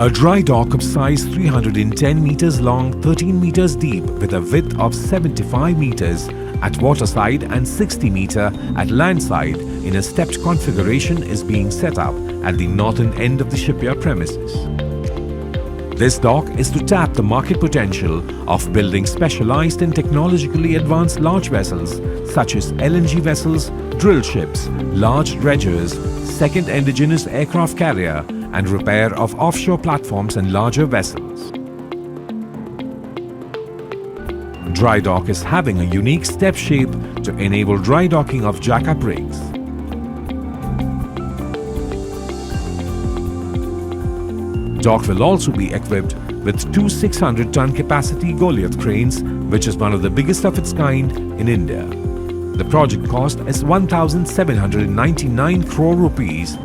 A dry dock of size 310 meters long, 13 meters deep with a width of 75 meters at waterside and 60 meter at landside in a stepped configuration is being set up at the northern end of the shipyard premises. This dock is to tap the market potential of building specialized and technologically advanced large vessels such as LNG vessels, drill ships, large dredgers, second indigenous aircraft carrier, and repair of offshore platforms and larger vessels. Dry dock is having a unique step shape to enable dry docking of jack-up rigs. Dock will also be equipped with two 600-ton capacity Goliath cranes, which is one of the biggest of its kind in India. The project cost is 1,799 crore rupees.